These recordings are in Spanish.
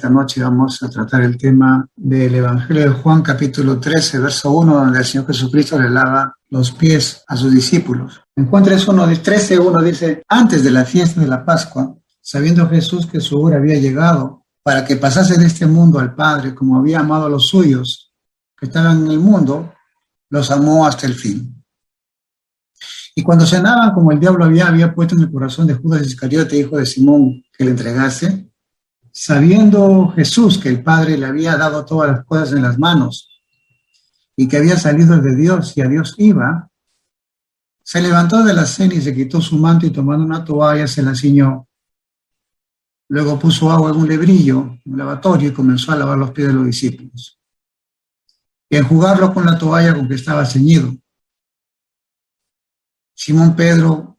Esta noche vamos a tratar el tema del Evangelio de Juan, capítulo 13, verso 1, donde el Señor Jesucristo le lava los pies a sus discípulos. En Juan 13:1 dice: antes de la fiesta de la Pascua, sabiendo Jesús que su hora había llegado para que pasase de este mundo al Padre, como había amado a los suyos que estaban en el mundo, los amó hasta el fin. Y cuando cenaban, como el diablo había puesto en el corazón de Judas Iscariote, hijo de Simón, que le entregase, sabiendo Jesús que el Padre le había dado todas las cosas en las manos y que había salido de Dios y a Dios iba, se levantó de la cena y se quitó su manto y tomando una toalla se la ciñó. Luego puso agua en un lebrillo, un lavatorio, y comenzó a lavar los pies de los discípulos y a enjugarlos con la toalla con que estaba ceñido. Simón Pedro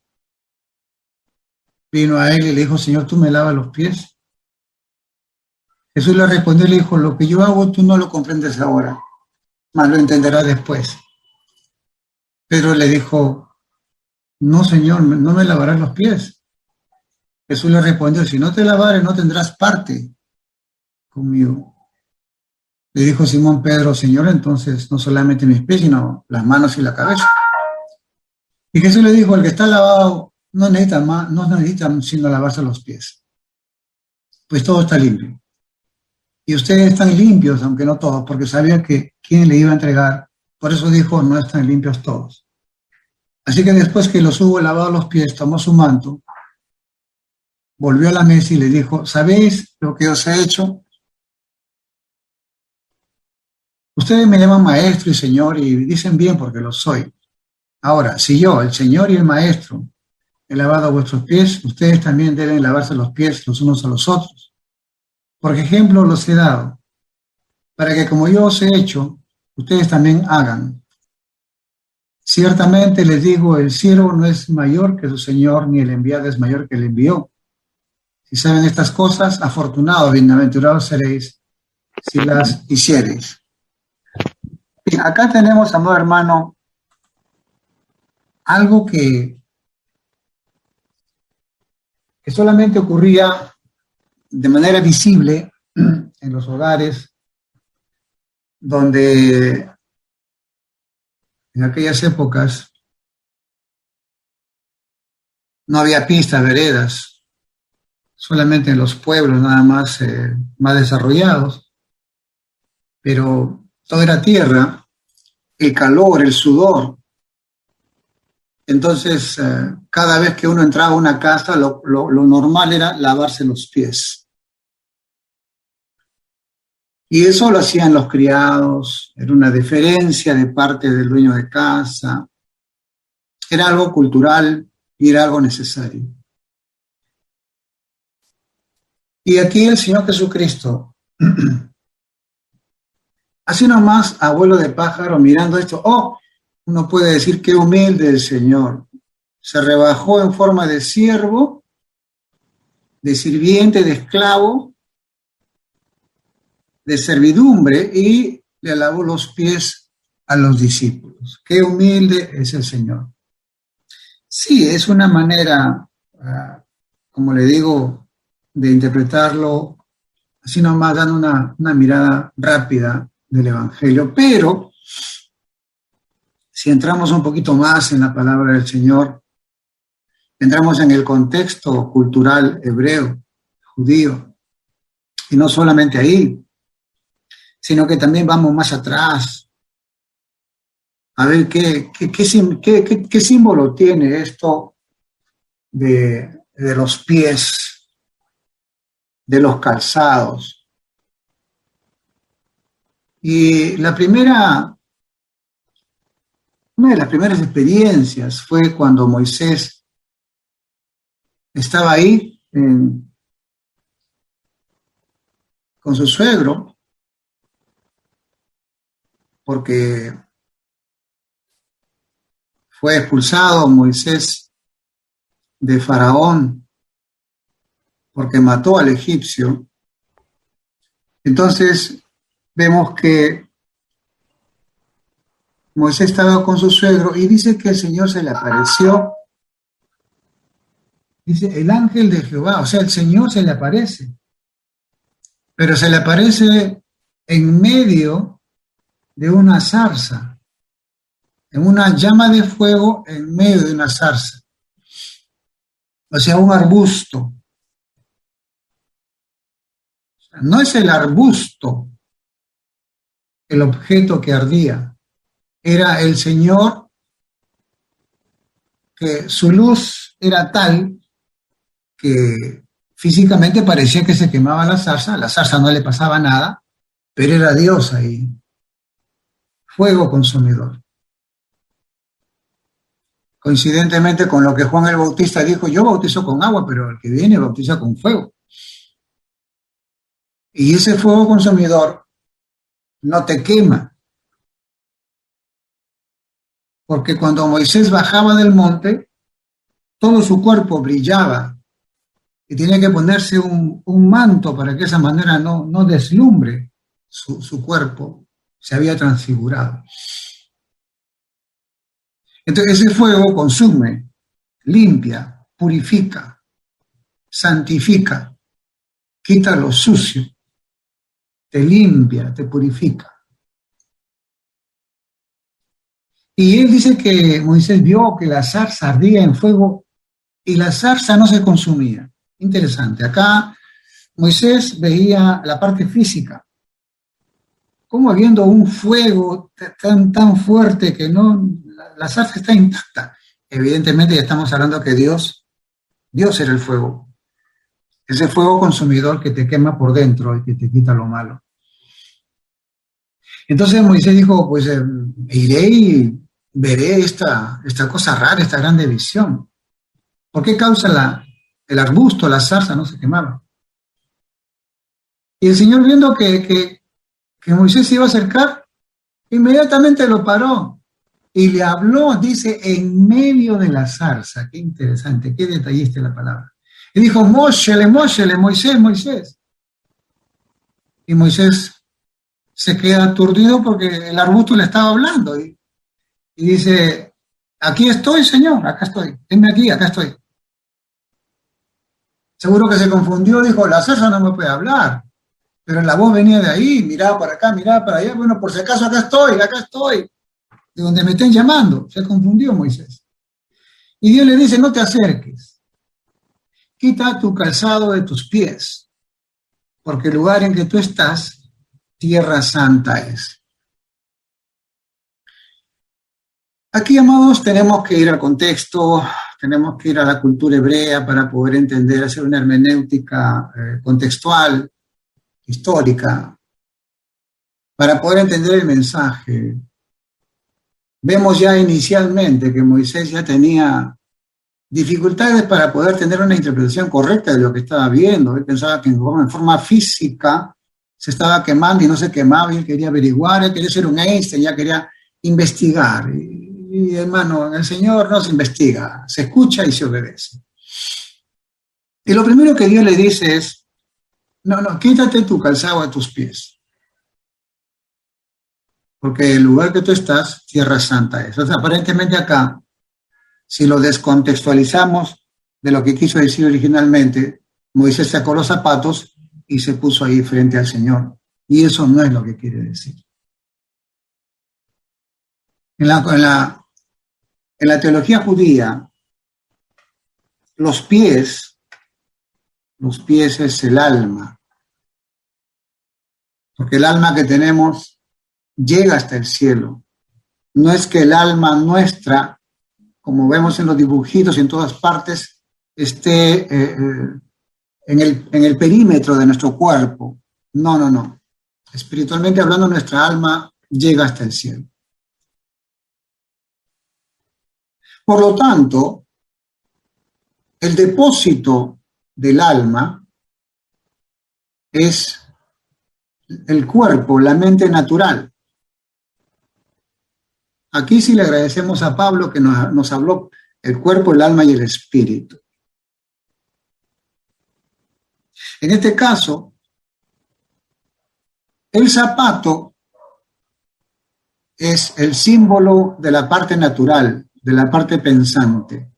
vino a él y le dijo: Señor, ¿tú me lavas los pies? Jesús le respondió y le dijo: lo que yo hago tú no lo comprendes ahora, mas lo entenderás después. Pedro le dijo: no, Señor, no me lavarás los pies. Jesús le respondió: si no te lavares, no tendrás parte conmigo. Le dijo Simón Pedro: Señor, entonces no solamente mis pies, sino las manos y la cabeza. Y Jesús le dijo: el que está lavado no necesita sino lavarse los pies, pues todo está limpio. Y ustedes están limpios, aunque no todos, porque sabía que quién le iba a entregar. Por eso dijo: no están limpios todos. Así que después que los hubo lavado los pies, tomó su manto, volvió a la mesa y le dijo: ¿sabéis lo que os he hecho? Ustedes me llaman maestro y señor y dicen bien porque lo soy. Ahora, si yo, el Señor y el Maestro, he lavado vuestros pies, ustedes también deben lavarse los pies los unos a los otros. Por ejemplo, los he dado, para que como yo os he hecho, ustedes también hagan. Ciertamente les digo, el siervo no es mayor que su Señor, ni el enviado es mayor que el envió. Si saben estas cosas, afortunados, bienaventurados seréis si las hiciereis. Bien, acá tenemos, amado hermano, algo que solamente ocurría de manera visible en los hogares donde en aquellas épocas no había pistas, veredas, solamente en los pueblos nada más, más desarrollados, pero todo era tierra, el calor, el sudor. Entonces, cada vez que uno entraba a una casa, lo normal era lavarse los pies. Y eso lo hacían los criados, era una deferencia de parte del dueño de casa, era algo cultural y era algo necesario. Y aquí el Señor Jesucristo, así nomás, abuelo de pájaro, mirando esto, uno puede decir qué humilde el Señor. Se rebajó en forma de siervo, de sirviente, de esclavo, de servidumbre, y le lavó los pies a los discípulos. Qué humilde es el Señor. Sí, es una manera, como le digo, de interpretarlo, así nomás dando una mirada rápida del Evangelio, pero si entramos un poquito más en la palabra del Señor, entramos en el contexto cultural hebreo, judío, y no solamente ahí, sino que también vamos más atrás, a ver qué símbolo tiene esto de los pies, de los calzados. Y una de las primeras experiencias fue cuando Moisés estaba ahí con su suegro, porque fue expulsado Moisés de Faraón porque mató al egipcio. Entonces vemos que Moisés estaba con su suegro y dice que el Señor se le apareció. Dice, el ángel de Jehová, o sea, el Señor se le aparece. pero se le aparece en medio de una zarza, en una llama de fuego en medio de una zarza, o sea, un arbusto. No es el arbusto el objeto que ardía, era el Señor, que su luz era tal que físicamente parecía que se quemaba la zarza no le pasaba nada, pero era Dios ahí, fuego consumidor. Coincidentemente con lo que Juan el Bautista dijo, yo bautizo con agua, pero el que viene bautiza con fuego. Y ese fuego consumidor no te quema, porque cuando Moisés bajaba del monte, todo su cuerpo brillaba y tenía que ponerse un manto para que de esa manera no deslumbre su cuerpo, se había transfigurado. Entonces ese fuego consume, limpia, purifica, santifica, quita lo sucio, te limpia, te purifica. Y él dice que Moisés vio que la zarza ardía en fuego y la zarza no se consumía. Interesante. Acá Moisés veía la parte física, como habiendo un fuego tan fuerte que la zarza está intacta. Evidentemente ya estamos hablando que Dios era el fuego. Ese fuego consumidor que te quema por dentro y que te quita lo malo. Entonces Moisés dijo, pues iré y veré esta cosa rara, esta grande visión. ¿Por qué causa el arbusto, la zarza no se quemaba? Y el Señor, viendo que Moisés se iba a acercar, inmediatamente lo paró y le habló, dice, en medio de la zarza. Qué interesante, qué detallista la palabra. Y dijo, Móshele, Moisés, Moisés. Y Moisés se queda aturdido porque el arbusto le estaba hablando y dice, aquí estoy, Señor, acá estoy, venme aquí, acá estoy. Seguro que se confundió, dijo, la zarza no me puede hablar, pero la voz venía de ahí, miraba para acá, miraba para allá, bueno, por si acaso acá estoy, de donde me estén llamando. Se confundió Moisés. Y Dios le dice, no te acerques, quita tu calzado de tus pies, porque el lugar en que tú estás, tierra santa es. Aquí, amados, tenemos que ir al contexto, tenemos que ir a la cultura hebrea para poder entender, hacer una hermenéutica contextual, histórica, para poder entender el mensaje. Vemos ya inicialmente que Moisés ya tenía dificultades para poder tener una interpretación correcta de lo que estaba viendo. Él pensaba que en forma física se estaba quemando y no se quemaba, y él quería averiguar, él quería ser un Einstein, ya quería investigar. Y hermano, en el Señor no se investiga, se escucha y se obedece. Y lo primero que Dios le dice es, no, quítate tu calzado de tus pies, porque el lugar que tú estás, tierra santa es. O sea, aparentemente acá, si lo descontextualizamos de lo que quiso decir originalmente, Moisés sacó los zapatos y se puso ahí frente al Señor. Y eso no es lo que quiere decir. En la teología judía, los pies es el alma, porque el alma que tenemos llega hasta el cielo. No es que el alma nuestra, como vemos en los dibujitos y en todas partes, esté en el perímetro de nuestro cuerpo. No. Espiritualmente hablando, nuestra alma llega hasta el cielo. Por lo tanto, el depósito del alma es el cuerpo, la mente natural. Aquí sí le agradecemos a Pablo que nos habló el cuerpo, el alma y el espíritu. En este caso, el zapato es el símbolo de la parte natural, de la parte pensante,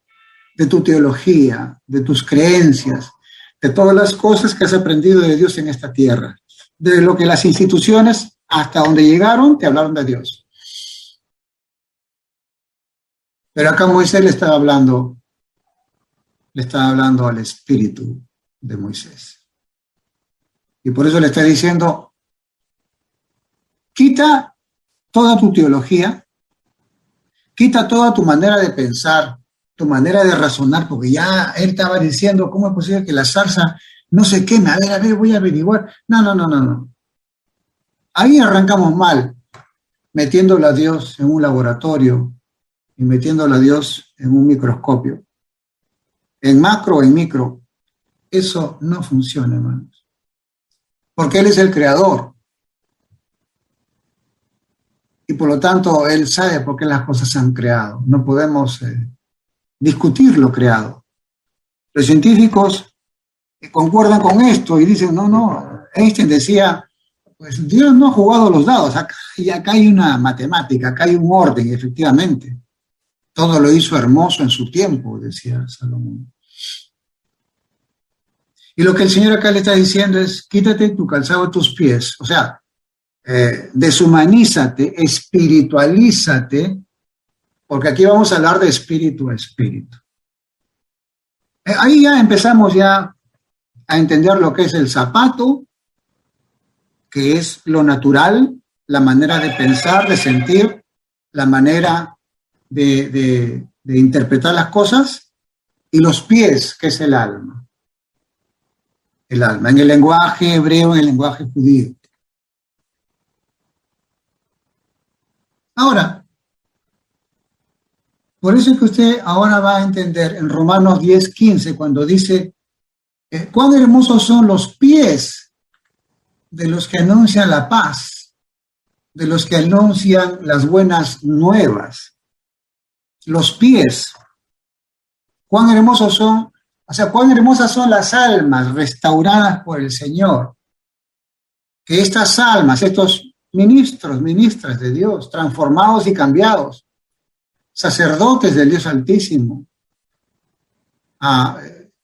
de tu teología, de tus creencias, de todas las cosas que has aprendido de Dios en esta tierra. de lo que las instituciones hasta donde llegaron te hablaron de Dios. Pero acá Moisés le estaba hablando al espíritu de Moisés. Y por eso le está diciendo, quita toda tu teología, quita toda tu manera de pensar, tu manera de razonar, porque ya él estaba diciendo, ¿cómo es posible que la zarza no se queme? A ver, voy a averiguar. No. Ahí arrancamos mal, metiéndole a Dios en un laboratorio y metiéndole a Dios en un microscopio. En macro o en micro. Eso no funciona, hermanos. Porque Él es el creador. Y por lo tanto, Él sabe por qué las cosas se han creado. No podemos discutir lo creado. Los científicos concuerdan con esto y dicen, no. Einstein decía, pues Dios no ha jugado los dados. Acá hay una matemática, acá hay un orden, efectivamente. Todo lo hizo hermoso en su tiempo, decía Salomón. Y lo que el Señor acá le está diciendo es, quítate tu calzado de tus pies. O sea, deshumanízate, espiritualízate, porque aquí vamos a hablar de espíritu a espíritu. Ahí ya empezamos ya a entender lo que es el zapato, que es lo natural, la manera de pensar, de sentir, la manera de interpretar las cosas, y los pies, que es el alma. El alma, en el lenguaje hebreo, en el lenguaje judío. Ahora, por eso es que usted ahora va a entender en Romanos 10:15, cuando dice, cuán hermosos son los pies de los que anuncian la paz, de los que anuncian las buenas nuevas. Los pies, cuán hermosos son, o sea, cuán hermosas son las almas restauradas por el Señor. Que estas almas, estos ministros, ministras de Dios, transformados y cambiados, sacerdotes del Dios Altísimo,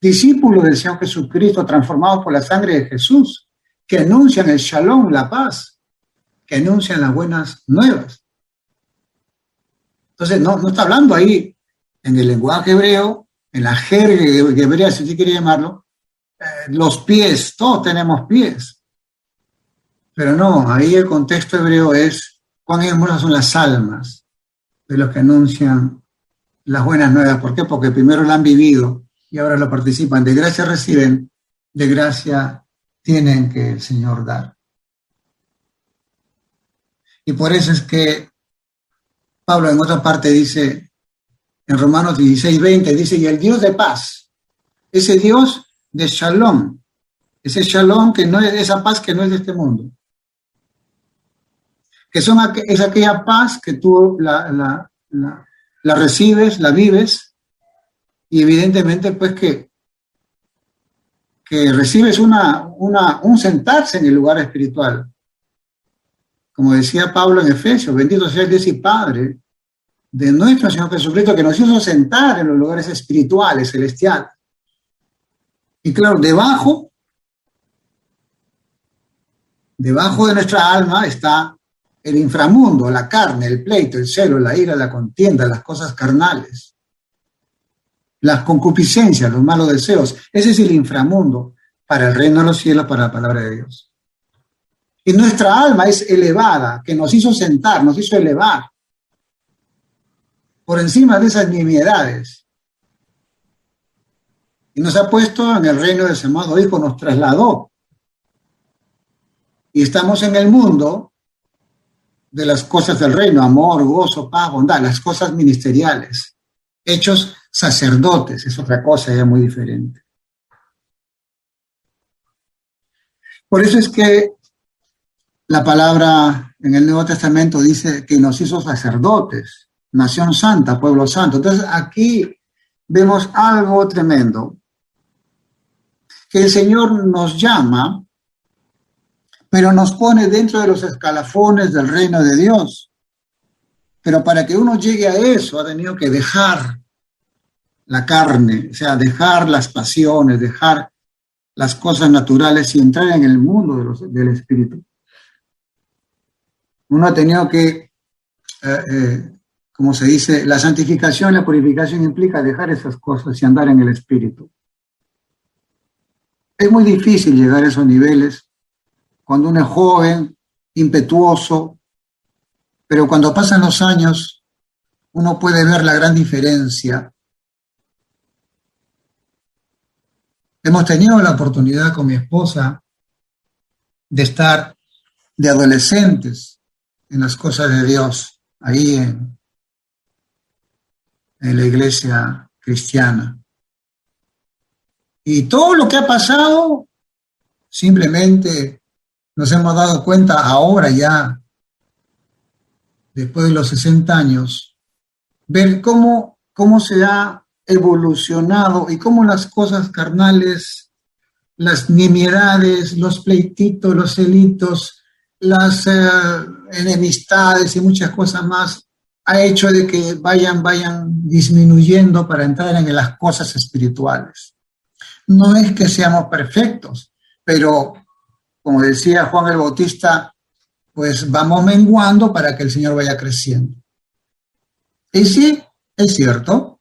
discípulos del Señor Jesucristo, transformados por la sangre de Jesús, que anuncian el shalom, la paz, que anuncian las buenas nuevas. Entonces, no está hablando ahí en el lenguaje hebreo, en la jerga hebrea, si usted quiere llamarlo, los pies, todos tenemos pies. Pero no, ahí el contexto hebreo es cuán hermosas son las almas de los que anuncian las buenas nuevas. ¿Por qué? Porque primero la han vivido y ahora lo participan. De gracia reciben, de gracia tienen que el Señor dar. Y por eso es que Pablo en otra parte dice, en Romanos 16:20, dice, y el Dios de paz, ese Dios de shalom, ese shalom que no es esa paz que no es de este mundo, que es aquella paz que tú la recibes, la vives, y evidentemente pues que recibes un sentarse en el lugar espiritual. Como decía Pablo en Efesios, bendito sea el Dios y Padre de nuestro Señor Jesucristo, que nos hizo sentar en los lugares espirituales, celestiales. Y claro, debajo de nuestra alma está el inframundo, la carne, el pleito, el celo, la ira, la contienda, las cosas carnales, las concupiscencias, los malos deseos. Ese es el inframundo para el reino de los cielos, para la palabra de Dios. Y nuestra alma es elevada, que nos hizo sentar, nos hizo elevar por encima de esas nimiedades. Y nos ha puesto en el reino de su amado Hijo, nos trasladó. Y estamos en el mundo de las cosas del reino, amor, gozo, paz, bondad, las cosas ministeriales, hechos sacerdotes, es otra cosa ya muy diferente. Por eso es que la palabra en el Nuevo Testamento dice que nos hizo sacerdotes, nación santa, pueblo santo. Entonces aquí vemos algo tremendo, que el Señor nos llama, pero nos pone dentro de los escalafones del reino de Dios. Pero para que uno llegue a eso ha tenido que dejar la carne, o sea, dejar las pasiones, dejar las cosas naturales y entrar en el mundo del espíritu. Uno ha tenido que, como se dice, la santificación, la purificación implica dejar esas cosas y andar en el espíritu. Es muy difícil llegar a esos niveles cuando uno es joven, impetuoso, pero cuando pasan los años, uno puede ver la gran diferencia. Hemos tenido la oportunidad con mi esposa de estar de adolescentes en las cosas de Dios, ahí en la iglesia cristiana. Y todo lo que ha pasado, simplemente nos hemos dado cuenta ahora ya, después de los 60 años, ver cómo se ha evolucionado y cómo las cosas carnales, las nimiedades, los pleititos, los celitos, las enemistades y muchas cosas más, ha hecho de que vayan disminuyendo para entrar en las cosas espirituales. No es que seamos perfectos, pero como decía Juan el Bautista, pues vamos menguando para que el Señor vaya creciendo. Y sí, es cierto,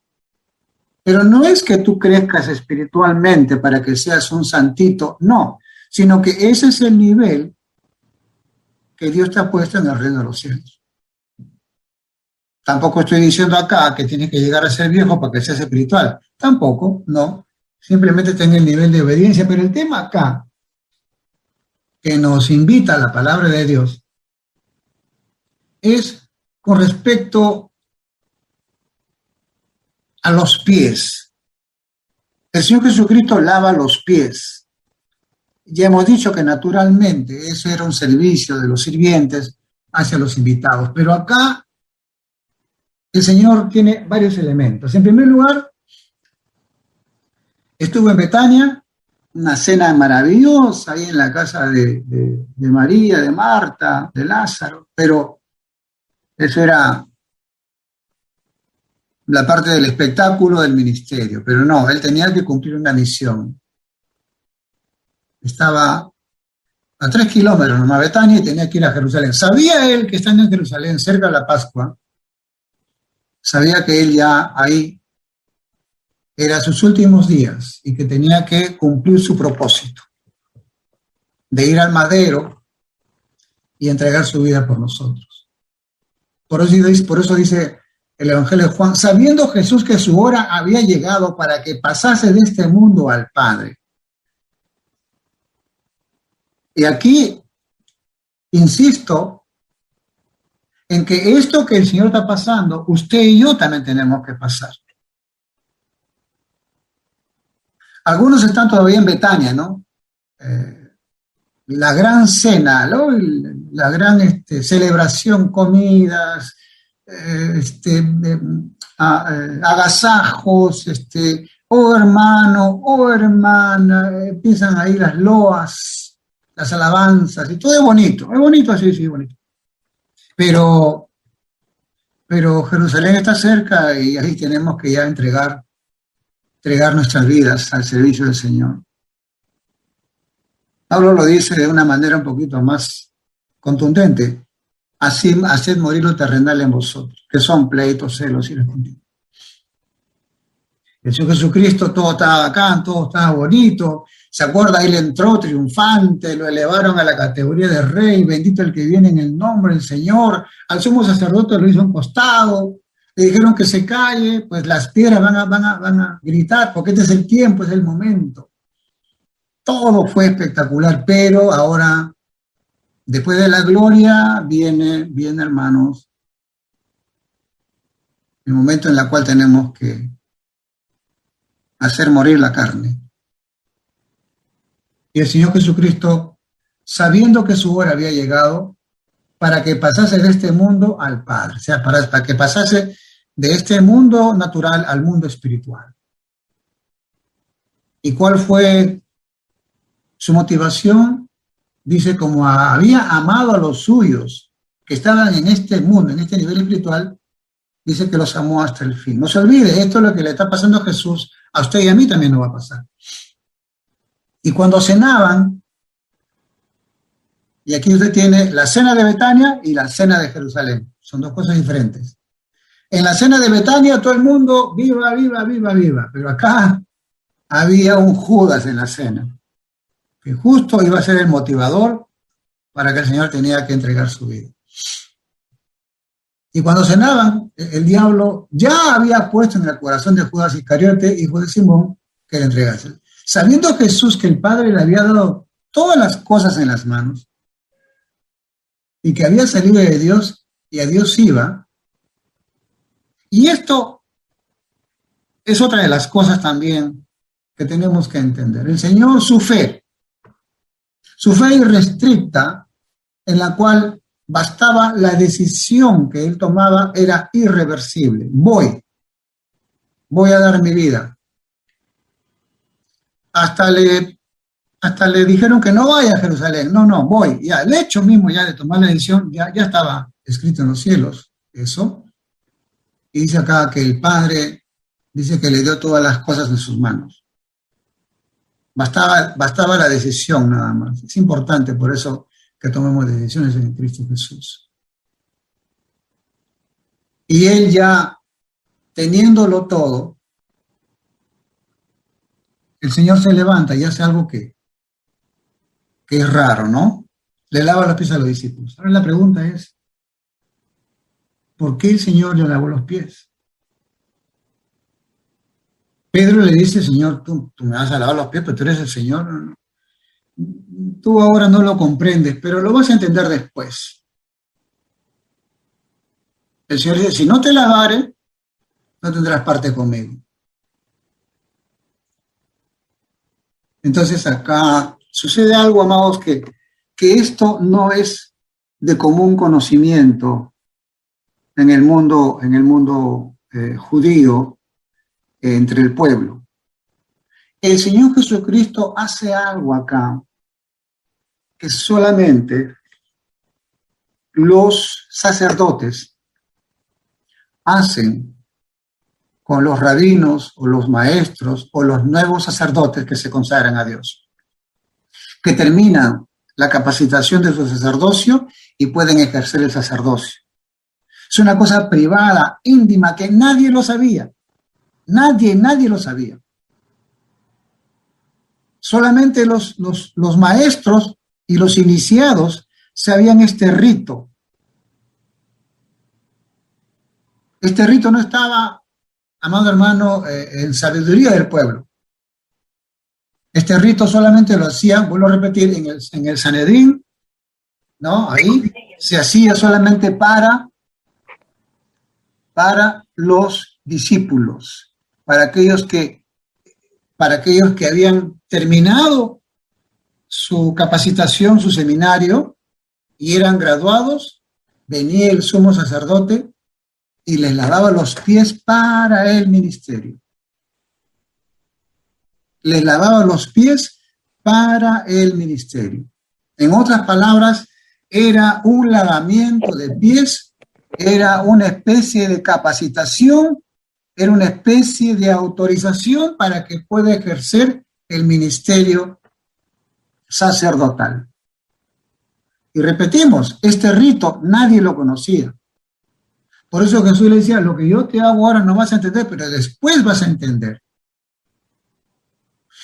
pero no es que tú crezcas espiritualmente para que seas un santito, no, sino que ese es el nivel que Dios te ha puesto en el reino de los cielos. Tampoco estoy diciendo acá que tienes que llegar a ser viejo para que seas espiritual. Tampoco, no. Simplemente ten el nivel de obediencia. Pero el tema acá, que nos invita a la palabra de Dios, es con respecto a los pies. El Señor Jesucristo lava los pies. Ya hemos dicho que naturalmente eso era un servicio de los sirvientes hacia los invitados. Pero acá el Señor tiene varios elementos. En primer lugar, estuvo en Betania, una cena maravillosa ahí en la casa de María, de Marta, de Lázaro, pero eso era la parte del espectáculo del ministerio, pero no, él tenía que cumplir una misión. Estaba a 3 kilómetros nomás Betania y tenía que ir a Jerusalén. Sabía él que estando en Jerusalén, cerca de la Pascua, sabía que él ya ahí era sus últimos días y que tenía que cumplir su propósito de ir al madero y entregar su vida por nosotros. Por eso dice el Evangelio de Juan, sabiendo Jesús que su hora había llegado para que pasase de este mundo al Padre. Y aquí insisto en que esto que el Señor está pasando, usted y yo también tenemos que pasar. Algunos están todavía en Betania, ¿no? La gran cena, ¿no? La gran celebración, comidas, agasajos, oh hermano, oh hermana, empiezan ahí las loas, las alabanzas, y todo es bonito, sí, bonito. Pero Jerusalén está cerca y ahí tenemos que ya entregar nuestras vidas al servicio del Señor. Pablo lo dice de una manera un poquito más contundente. Así haced morir lo terrenal en vosotros, que son pleitos, celos y respondidos. El Señor Jesucristo, todo estaba bacán, todo estaba bonito. ¿Se acuerda? Él entró triunfante, lo elevaron a la categoría de rey, bendito el que viene en el nombre del Señor. Al sumo sacerdote lo hizo a un costado. Le dijeron que se calle, pues las piedras van a gritar, porque este es el tiempo, es el momento. Todo fue espectacular, pero ahora, después de la gloria, viene, hermanos, el momento en el cual tenemos que hacer morir la carne. Y el Señor Jesucristo, sabiendo que su hora había llegado, para que pasase de este mundo al Padre, o sea, para que pasase de este mundo natural al mundo espiritual. ¿Y cuál fue su motivación? Dice, como había amado a los suyos que estaban en este mundo, en este nivel espiritual, dice que los amó hasta el fin. No se olvide, esto es lo que le está pasando a Jesús, a usted y a mí también nos va a pasar. Y cuando cenaban, y aquí usted tiene la cena de Betania y la cena de Jerusalén, son dos cosas diferentes. En la cena de Betania todo el mundo, viva, viva, viva, viva, pero acá había un Judas en la cena, que justo iba a ser el motivador para que el Señor tenía que entregar su vida. Y cuando cenaban, el diablo ya había puesto en el corazón de Judas Iscariote, hijo de Simón, que le entregase. Sabiendo Jesús que el Padre le había dado todas las cosas en las manos y que había salido de Dios y a Dios iba, y esto es otra de las cosas también que tenemos que entender. El Señor, su fe irrestricta, en la cual bastaba la decisión que él tomaba, era irreversible. Voy a dar mi vida. Hasta le dijeron que no vaya a Jerusalén. No, voy. Ya, el hecho mismo ya de tomar la decisión ya estaba escrito en los cielos, eso. Y dice acá que el Padre dice que le dio todas las cosas en sus manos. Bastaba la decisión nada más. Es importante por eso que tomemos decisiones en Cristo Jesús. Y él ya, teniéndolo todo, el Señor se levanta y hace algo que es raro, ¿no? Le lava los pies a los discípulos. Ahora la pregunta es, ¿por qué el Señor le lavó los pies? Pedro le dice, Señor, tú me vas a lavar los pies, pero tú eres el Señor. Tú ahora no lo comprendes, pero lo vas a entender después. El Señor dice, si no te lavare, no tendrás parte conmigo. Entonces acá sucede algo, amados, que esto no es de común conocimiento en el mundo judío, entre el pueblo. El Señor Jesucristo hace algo acá que solamente los sacerdotes hacen con los rabinos o los maestros o los nuevos sacerdotes que se consagran a Dios, que terminan la capacitación de su sacerdocio y pueden ejercer el sacerdocio. Es una cosa privada, íntima, que nadie lo sabía. Nadie lo sabía. Solamente los maestros y los iniciados sabían este rito. Este rito no estaba, amado hermano, en sabiduría del pueblo. Este rito solamente lo hacían, vuelvo a repetir, en el Sanedrín, ¿no? Ahí se hacía solamente para los discípulos, para aquellos que habían terminado su capacitación, su seminario, y eran graduados, venía el sumo sacerdote y les lavaba los pies para el ministerio. Les lavaba los pies para el ministerio. En otras palabras, era un lavamiento de pies, era una especie de capacitación, era una especie de autorización para que pueda ejercer el ministerio sacerdotal. Y repetimos, este rito nadie lo conocía. Por eso Jesús le decía, lo que yo te hago ahora no vas a entender, pero después vas a entender.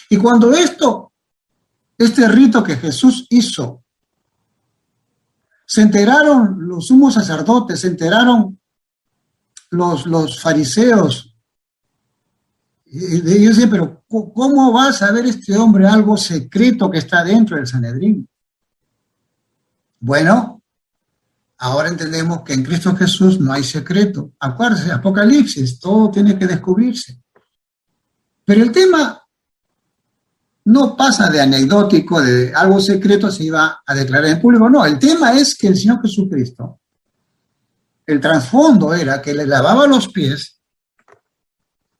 Y cuando este rito que Jesús hizo, se enteraron los sumos sacerdotes, se enteraron los fariseos, y ellos decían, pero ¿cómo va a saber este hombre algo secreto que está dentro del Sanedrín? Bueno, ahora entendemos que en Cristo Jesús no hay secreto. Acuérdense, Apocalipsis, todo tiene que descubrirse. Pero el tema no pasa de anecdótico, de algo secreto se iba a declarar en público. No, el tema es que el Señor Jesucristo, el trasfondo era que le lavaba los pies.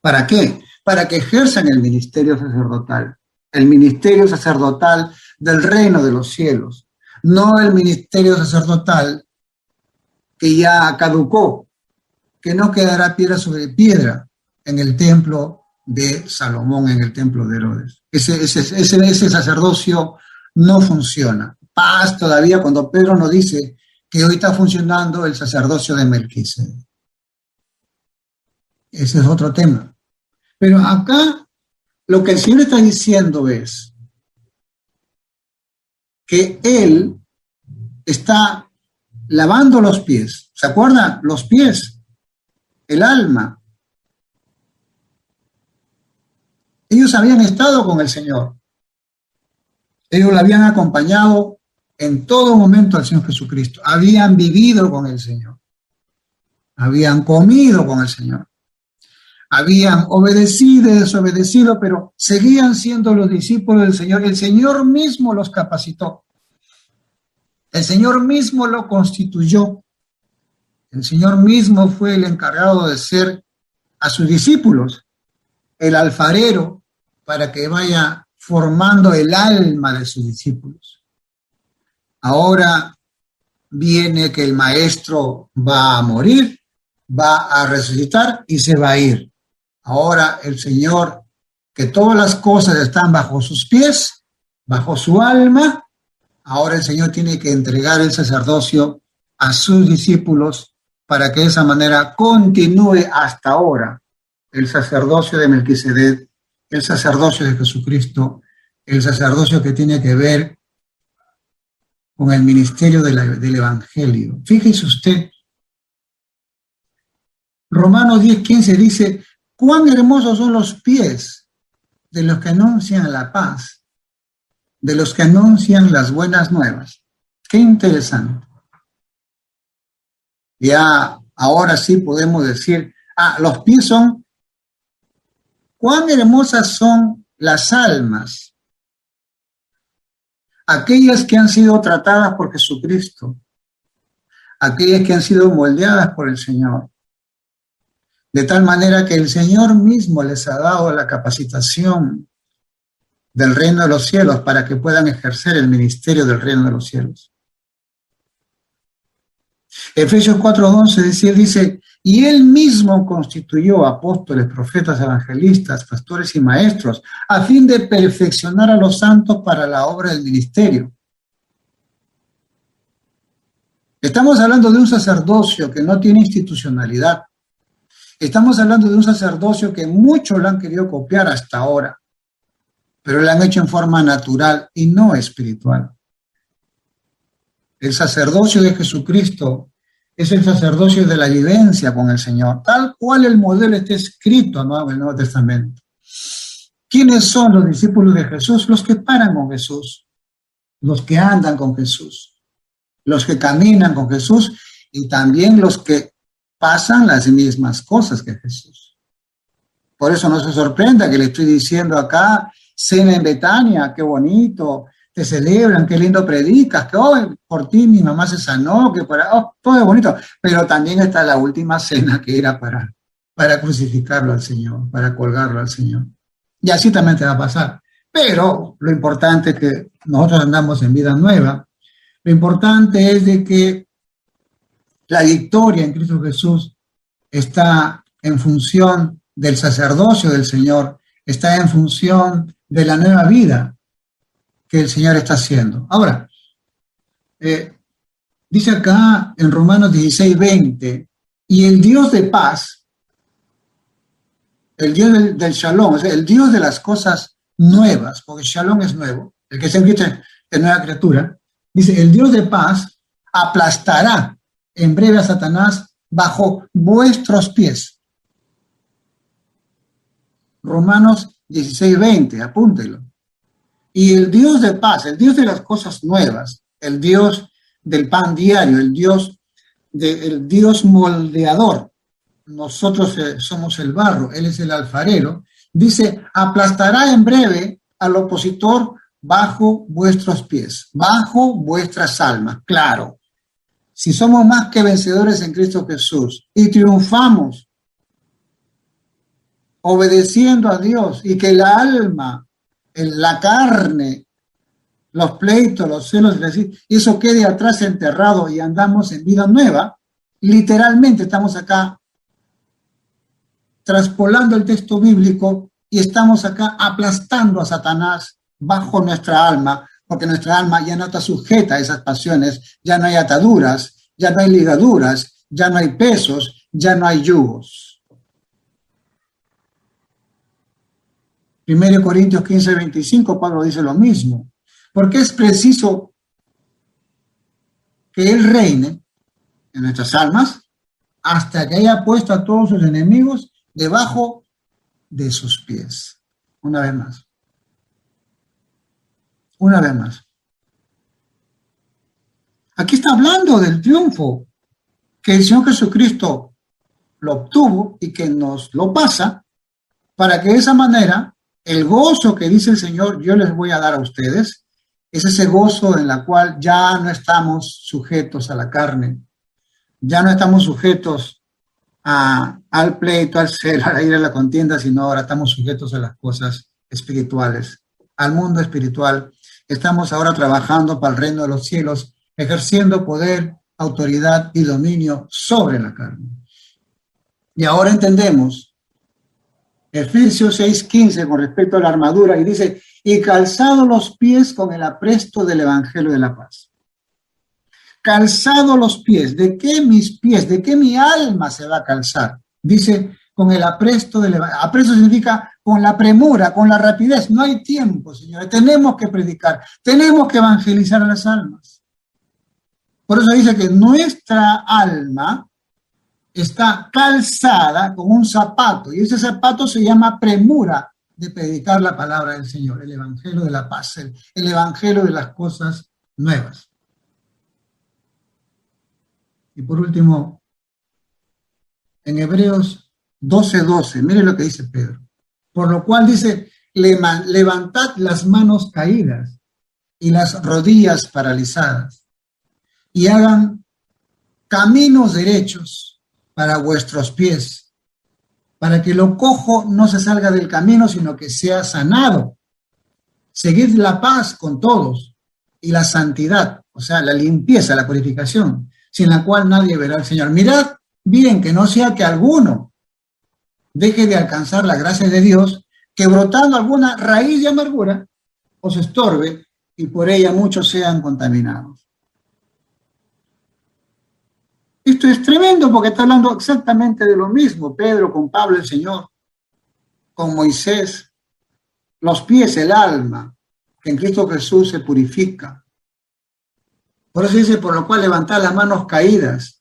¿Para qué? Para que ejerzan el ministerio sacerdotal del reino de los cielos, no el ministerio sacerdotal que ya caducó, que no quedará piedra sobre piedra en el templo de Salomón en el templo de Herodes. Ese sacerdocio no funciona. Paz todavía cuando Pedro nos dice que hoy está funcionando el sacerdocio de Melquisedec. Ese es otro tema. Pero acá lo que el Señor está diciendo es que Él está lavando los pies. ¿Se acuerdan? Los pies, el alma. Ellos habían estado con el Señor. Ellos lo habían acompañado en todo momento al Señor Jesucristo. Habían vivido con el Señor. Habían comido con el Señor. Habían obedecido y desobedecido, pero seguían siendo los discípulos del Señor. El Señor mismo los capacitó. El Señor mismo lo constituyó. El Señor mismo fue el encargado de ser a sus discípulos el alfarero para que vaya formando el alma de sus discípulos. Ahora viene que el maestro va a morir, va a resucitar y se va a ir. Ahora el Señor, que todas las cosas están bajo sus pies, bajo su alma, ahora el Señor tiene que entregar el sacerdocio a sus discípulos para que de esa manera continúe hasta ahora el sacerdocio de Melquisedec, el sacerdocio de Jesucristo, el sacerdocio que tiene que ver con el ministerio del Evangelio. Fíjese usted, Romanos 10:15 dice, cuán hermosos son los pies de los que anuncian la paz, de los que anuncian las buenas nuevas. Qué interesante. Ya ahora sí podemos decir, los pies son, cuán hermosas son las almas, aquellas que han sido tratadas por Jesucristo, aquellas que han sido moldeadas por el Señor, de tal manera que el Señor mismo les ha dado la capacitación del reino de los cielos para que puedan ejercer el ministerio del reino de los cielos. Efesios 4:11 dice, y Él mismo constituyó apóstoles, profetas, evangelistas, pastores y maestros, a fin de perfeccionar a los santos para la obra del ministerio. Estamos hablando de un sacerdocio que no tiene institucionalidad. Estamos hablando de un sacerdocio que muchos lo han querido copiar hasta ahora, pero lo han hecho en forma natural y no espiritual. El sacerdocio de Jesucristo es el sacerdocio de la vivencia con el Señor, tal cual el modelo está escrito en el Nuevo Testamento. ¿Quiénes son los discípulos de Jesús? Los que paran con Jesús, los que andan con Jesús, los que caminan con Jesús y también los que pasan las mismas cosas que Jesús. Por eso no se sorprenda que le estoy diciendo acá, cena en Betania, qué bonito, te celebran, qué lindo predicas, que hoy por ti mi mamá se sanó, que todo es bonito, pero también está la última cena que era para crucificarlo al Señor, para colgarlo al Señor. Y así también te va a pasar. Pero lo importante es que nosotros andamos en vida nueva, lo importante es de que la victoria en Cristo Jesús está en función del sacerdocio del Señor, está en función de la nueva vida que el Señor está haciendo. Ahora, dice acá en Romanos 16:20, y el Dios de paz, el Dios del Shalom, o sea, el Dios de las cosas nuevas, porque Shalom es nuevo, el que se encuentra en nueva criatura, dice, el Dios de paz aplastará en breve a Satanás bajo vuestros pies. Romanos 16:20, apúntelo. Y el Dios de paz, el Dios de las cosas nuevas, el Dios del pan diario, el Dios moldeador, nosotros somos el barro, Él es el alfarero, dice, aplastará en breve al opositor bajo vuestros pies, bajo vuestras almas. Claro, si somos más que vencedores en Cristo Jesús y triunfamos obedeciendo a Dios y que la alma, la carne, los pleitos, los celos, y eso quede atrás enterrado y andamos en vida nueva, literalmente estamos acá traspolando el texto bíblico y estamos acá aplastando a Satanás bajo nuestra alma, porque nuestra alma ya no está sujeta a esas pasiones, ya no hay ataduras, ya no hay ligaduras, ya no hay pesos, ya no hay yugos. 1 Corintios 15:25, Pablo dice lo mismo, porque es preciso que Él reine en nuestras almas hasta que haya puesto a todos sus enemigos debajo de sus pies. Una vez más. Una vez más. Aquí está hablando del triunfo que el Señor Jesucristo lo obtuvo y que nos lo pasa para que de esa manera el gozo que dice el Señor yo les voy a dar a ustedes es ese gozo en la cual ya no estamos sujetos a la carne, ya no estamos sujetos al pleito, al celo, a la ira, a la contienda, sino ahora estamos sujetos a las cosas espirituales, al mundo espiritual. Estamos ahora trabajando para el reino de los cielos, ejerciendo poder, autoridad y dominio sobre la carne. Y ahora entendemos Efesios 6:15 con respecto a la armadura y dice, y calzado los pies con el apresto del evangelio de la paz. Calzado los pies. ¿De qué mis pies? ¿De qué mi alma se va a calzar? Dice, con el apresto del evangelio. Apresto significa con la premura, con la rapidez. No hay tiempo, señores. Tenemos que predicar. Tenemos que evangelizar a las almas. Por eso dice que nuestra alma está calzada con un zapato, y ese zapato se llama premura de predicar la palabra del Señor, el evangelio de la paz, el evangelio de las cosas nuevas. Y por último, en Hebreos 12:12, mire lo que dice Pedro, por lo cual dice, levantad las manos caídas y las rodillas paralizadas, y hagan caminos derechos para vuestros pies, para que lo cojo no se salga del camino, sino que sea sanado. Seguid la paz con todos y la santidad, o sea, la limpieza, la purificación, sin la cual nadie verá al Señor. Mirad bien que no sea que alguno deje de alcanzar la gracia de Dios, que brotando alguna raíz de amargura os estorbe y por ella muchos sean contaminados. Esto es tremendo porque está hablando exactamente de lo mismo. Pedro con Pablo, el Señor, con Moisés, los pies, el alma, que en Cristo Jesús se purifica. Por eso dice, por lo cual levantad las manos caídas,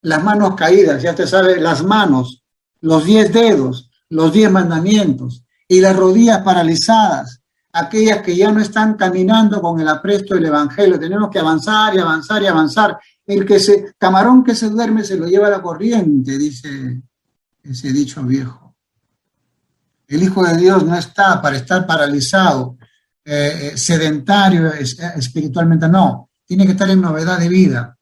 ya usted sabe, las manos, los 10 dedos, los 10 mandamientos, y las rodillas paralizadas, aquellas que ya no están caminando con el apresto del evangelio. Tenemos que avanzar y avanzar y avanzar. Camarón que se duerme se lo lleva la corriente, dice ese dicho viejo. El Hijo de Dios no está para estar paralizado, sedentario espiritualmente, no. Tiene que estar en novedad de vida.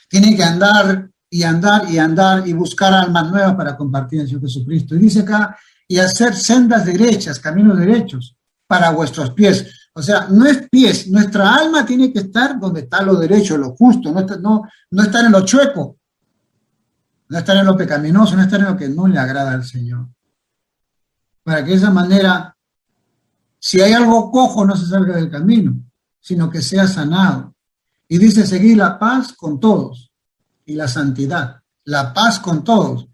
Tiene que andar y andar y andar y buscar almas nuevas para compartir el Señor Jesucristo. Y dice acá, y hacer sendas derechas, caminos derechos para vuestros pies. O sea, no es pies, nuestra alma tiene que estar donde está lo derecho, lo justo, no estar en lo chueco, no estar en lo pecaminoso, no estar en lo que no le agrada al Señor. Para que de esa manera, si hay algo cojo, no se salga del camino, sino que sea sanado. Y dice, seguir la paz con todos y la santidad, la paz con todos.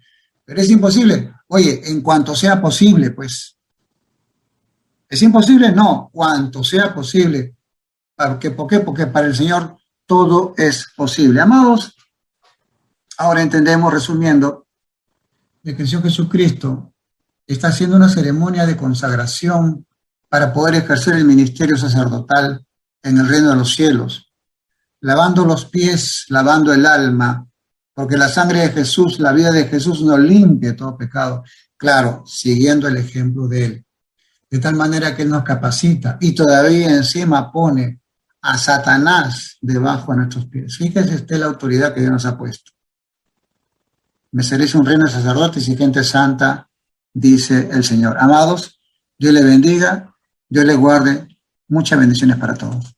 Pero es imposible. Oye, en cuanto sea posible, pues. ¿Es imposible? No, cuanto sea posible. ¿Por qué? Porque para el Señor todo es posible. Amados, ahora entendemos, resumiendo, de que el Señor Jesucristo está haciendo una ceremonia de consagración para poder ejercer el ministerio sacerdotal en el reino de los cielos, lavando los pies, lavando el alma, porque la sangre de Jesús, la vida de Jesús nos limpia todo pecado. Claro, siguiendo el ejemplo de Él. De tal manera que Él nos capacita y todavía encima pone a Satanás debajo de nuestros pies. Fíjese usted la autoridad que Dios nos ha puesto. Me seréis un reino de sacerdotes y gente santa, dice el Señor. Amados, Dios les bendiga, Dios les guarde. Muchas bendiciones para todos.